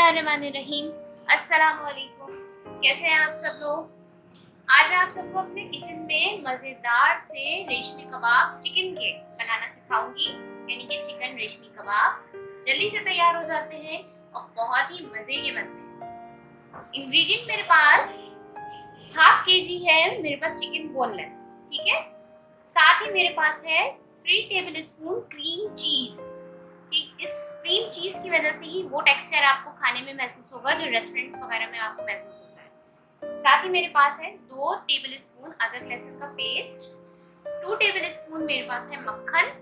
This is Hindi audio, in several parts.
बिस्मिल्लाहिर्रहमानिर्रहीम। अस्सलाम वालेकुम। कैसे हैं आप सब लोग? आज मैं आप सबको अपने किचन में मज़ेदार से रेशमी कबाब चिकन के बनाना सिखाऊंगी, यानी कि चिकन रेशमी कबाब जल्दी से तैयार हो जाते हैं और बहुत ही मज़े के बनते हैं। इंग्रेडिएंट मेरे पास हाफ केजी है, मेरे पास चिकन बोनलेस, ठीक है। साथ ही मेरे पास है 3 टेबल स्पून क्रीम चीज। ठीक, इस क्रीम चीज की वजह से ही वो टेक्सचर आपको खाने में महसूस होगा जो रेस्टोरेंट्स वगैरह में आपको महसूस होता है। साथ ही मेरे पास है 2 टेबल स्पून अदरक लहसुन का पेस्ट, 2 टेबल स्पून मेरे पास है मक्खन।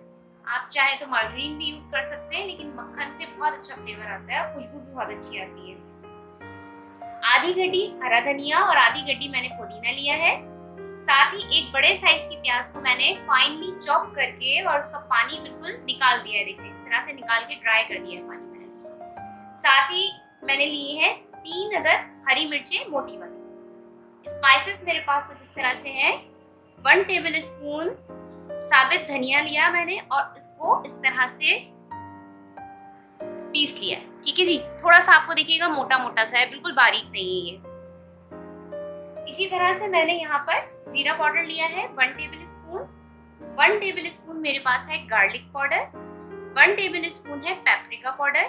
आप चाहे तो मार्गरीन भी यूज कर सकते हैं, लेकिन मक्खन से बहुत अच्छा फ्लेवर आता है और खुशबू भी बहुत अच्छी आती है। आधी गड्डी हरा धनिया और आधी गड्डी मैंने पुदीना लिया है। साथ ही एक बड़े साइज की प्याज को मैंने फाइनली चॉप करके और उसका पानी बिल्कुल निकाल दिया है। देखिए, इस तरह से निकाल के ड्राई कर दिया है पानी मैंने इसका। साथ ही मैंने लिए हैं 3 अदर हरी मिर्चें मोटी वाली। स्पाइसेस मेरे पास कुछ इस तरह से हैं। 1 टेबल स्पून साबित धनिया लिया मैंने और इसको इस तरह से पीस लिया, ठीक है जी। थोड़ा सा आपको देखिएगा मोटा मोटा सा है, बिल्कुल बारीक नहीं है ये। इसी तरह से मैंने यहाँ पर जीरा पाउडर लिया है 1 टेबल स्पून। 1 टेबल स्पून मेरे पास है गार्लिक पाउडर, 1 टेबल स्पून है paprika powder,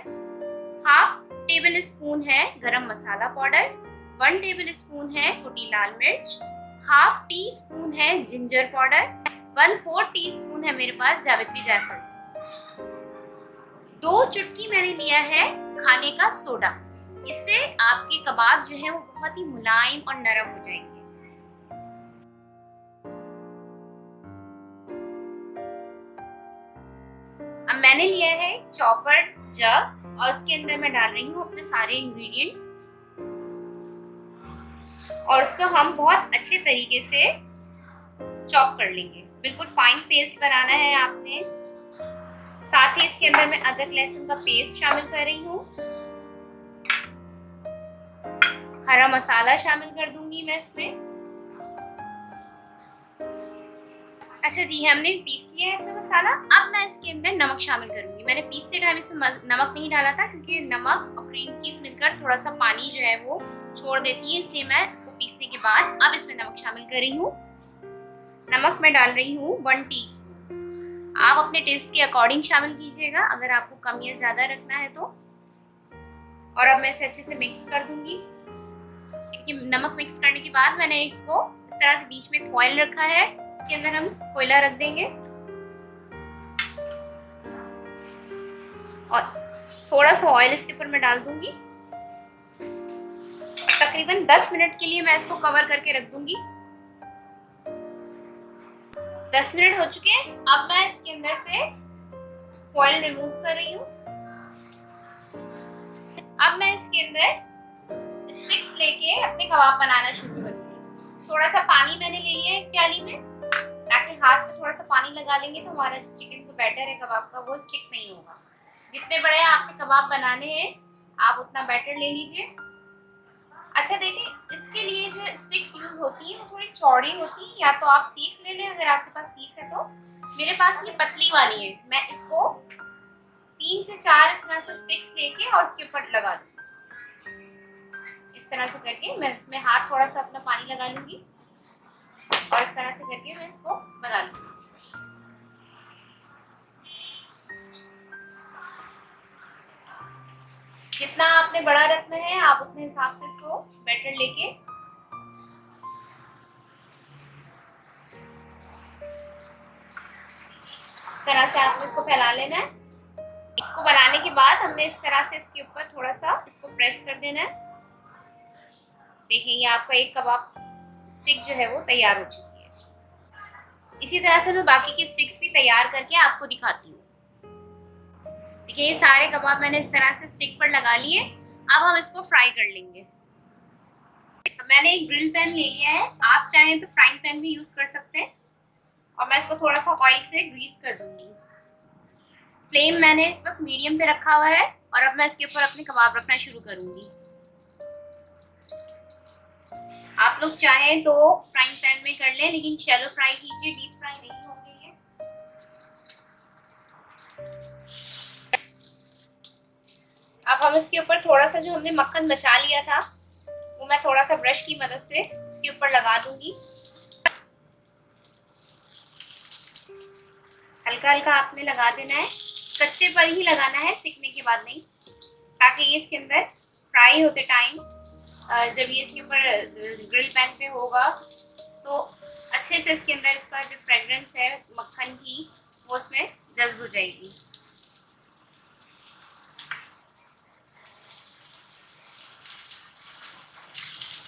half table spoon है गरम मसाला पाउडर, 1 टेबल स्पून है कुटी लाल मिर्च, हाफ टी स्पून है जिंजर पाउडर, 1/4 टी स्पून है मेरे पास जावित्री जायफल। 2 चुटकी मैंने लिया है खाने का सोडा। इससे आपके कबाब जो है वो बहुत ही मुलायम और नरम हो जाएंगे। अब मैंने लिया है चॉपर जग और उसके अंदर मैं डाल रही हूँ अपने सारे इंग्रेडिएंट्स और उसको हम बहुत अच्छे तरीके से चॉप कर लेंगे। बिल्कुल फाइन पेस्ट बनाना है आपने। साथ ही इसके अंदर मैं अदरक लहसुन का पेस्ट शामिल कर रही हूँ, हरा मसाला शामिल कर दूंगी मैं इसमें। अच्छा जी, हमने पीस लिया है अपना मसाला। अब मैं इसके अंदर नमक शामिल करूंगी। मैंने पीसते टाइम इसमें नमक नहीं डाला था क्योंकि नमक और क्रीम चीज मिलकर थोड़ा सा पानी जो है वो छोड़ देती है, इसलिए मैं इसको पीसने के बाद अब इसमें नमक शामिल कर रही हूँ। नमक मैं डाल रही हूँ 1 टीस्पून। आप अपने टेस्ट के अकॉर्डिंग शामिल कीजिएगा अगर आपको कम या ज्यादा रखना है तो। और अब मैं इसे अच्छे से मिक्स कर दूंगी। नमक मिक्स करने के बाद मैंने इसको इस तरह से बीच में फॉइल रखा है, इसके अंदर हम कोयला रख देंगे और थोड़ा सा ऑयल इसके ऊपर मैं डाल दूंगी। तकरीबन 10 मिनट के लिए मैं इसको कवर करके रख दूंगी। 10 मिनट हो चुके हैं। अब मैं इसके अंदर से फॉइल रिमूव कर रही हूँ। अब मैं इसके अंदर स्टिक्स लेके अपने कबाब बनाना शुरू करूंगी। थोड़ा सा पानी मैंने ले लिया है एक प्याली में, ताकि हाथ में थोड़ा सा पानी लगा लेंगे तो हमारा जो चिकन का बैटर है कबाब का वो स्टिक नहीं होगा। जितने बड़े आपके कबाब बनाने हैं आप उतना बैटर ले लीजिए। अच्छा देखिए, इसके लिए जो स्टिक्स यूज होती है वो थोड़ी चौड़ी होती है, या तो आप सीख ले लें अगर आपके पास सीख है तो। मेरे पास ये पतली वाली है। मैं इसको 3 से 4 इस तरह से स्टिक्स लेके और उसके ऊपर लगा दूंगी। इस तरह से करके मैं इसमें हाथ थोड़ा सा अपना पानी लगा लूंगी और इस तरह से करके मैं इसको बना लूंगी। जितना आपने बड़ा रखना है आप उतने हिसाब से इसको बैटर लेके इस तरह से आपने इसको फैला लेना है। इसको बनाने के बाद हमने इस तरह से इसके ऊपर थोड़ा सा इसको प्रेस कर देना है। देखिए, ये आपका एक कबाब स्टिक जो है वो तैयार हो चुकी है। इसी तरह से मैं बाकी की स्टिक्स भी तैयार करके आपको दिखाती हूँ। देखिए, ये सारे कबाब मैंने इस तरह से स्टिक पर लगा लिए। अब हम इसको फ्राई कर लेंगे। मैंने एक ग्रिल पैन ले लिया है, आप चाहें तो फ्राइंग पैन भी यूज कर सकते हैं और मैं इसको थोड़ा सा ऑयल से ग्रीस कर दूंगी। फ्लेम मैंने इस वक्त मीडियम पे रखा हुआ है और अब मैं इसके ऊपर अपने कबाब रखना शुरू करूंगी। आप लोग चाहें तो फ्राइंग पैन में कर लें, लेकिन शैलो फ्राई कीजिए, डीप फ्राई नहीं होंगे ये। अब अब हम इसके ऊपर थोड़ा सा जो हमने मक्खन बचा लिया था वो मैं थोड़ा सा ब्रश की मदद से इसके ऊपर लगा दूंगी। हल्का हल्का आपने लगा देना है, कच्चे पर ही लगाना है, सिकने के बाद नहीं, ताकि ये इसके अंदर फ्राई होते टाइम जब ये इसके ऊपर ग्रिल पैन पे होगा तो अच्छे से इसके अंदर इसका जो फ्रेग्रेंस है मक्खन की वो उसमें जज्ब हो जाएगी।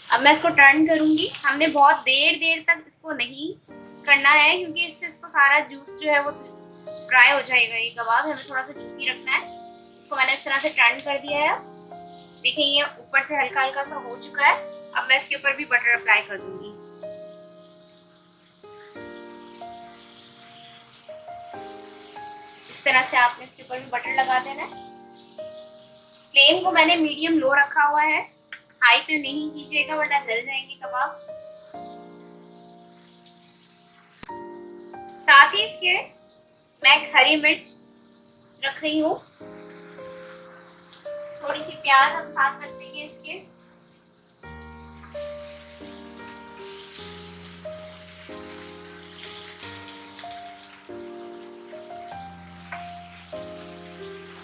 अब मैं इसको टर्न करूंगी। हमने बहुत देर तक इसको नहीं करना है क्योंकि इससे इसको सारा जूस जो है वो ड्राई हो जाएगा। ये कबाब हमें थोड़ा सा जूसी रखना है। इसको मैंने इस तरह से टर्न कर दिया है। देखिए ये ऊपर से हल्का हल्का सा हो चुका है। अब मैं इसके ऊपर भी बटर अप्लाई कर दूंगी। इस तरह से आपने इसके ऊपर भी बटर लगा देना है। फ्लेम को मैंने मीडियम लो रखा हुआ है, हाई पे नहीं कीजिएगा वरना जल जाएंगे कबाब। साथ ही इसके मैं हरी मिर्च रख रही हूँ, थोड़ी सी प्याज हम साथ रख देंगे इसके।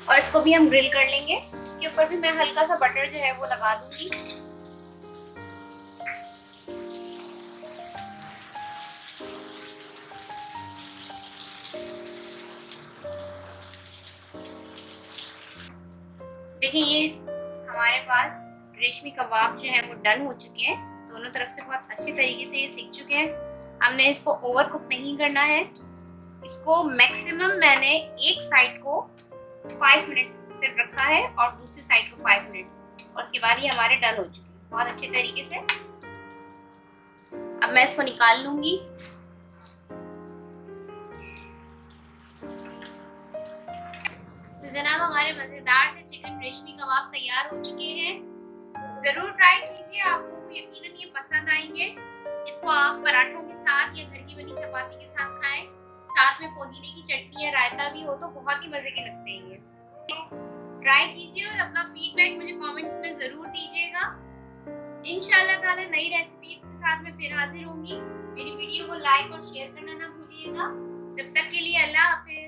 और इसको भी हम ग्रिल कर लेंगे। इसके ऊपर भी मैं हल्का सा बटर जो है वो लगा दूंगी। देखिए ये हमारे पास रेशमी कबाब जो है वो डन हो चुके हैं। दोनों तरफ से बहुत अच्छे तरीके से ये सीख चुके हैं। हमने इसको ओवर कुक नहीं करना है। इसको मैक्सिमम मैंने एक साइड को 5 मिनट सिर्फ रखा है और दूसरी साइड को 5 मिनट, और उसके बाद ये हमारे डन हो चुके हैं बहुत अच्छे तरीके से। अब मैं इसको निकाल लूंगी। तो जनाब हमारे मजेदार से चिकन रेशमी कबाब तैयार हो चुके हैं। जरूर ट्राई कीजिए, आप लोगों को यकीनन ये पसंद आएंगे। इसको आप पराठों के साथ या घर की बनी चपाती के साथ खाएं, साथ में पुदीने की चटनी या रायता भी हो तो बहुत ही मजे के लगते हैं ये। ट्राई कीजिए और अपना फीडबैक मुझे कमेंट्स में जरूर दीजिएगा। इंशाल्लाह ताला नई रेसिपीज के साथ मैं फिर हाजिर होंगी। मेरी वीडियो को लाइक और शेयर करना ना भूलिएगा। जब तक के लिए अल्लाह हाफिज।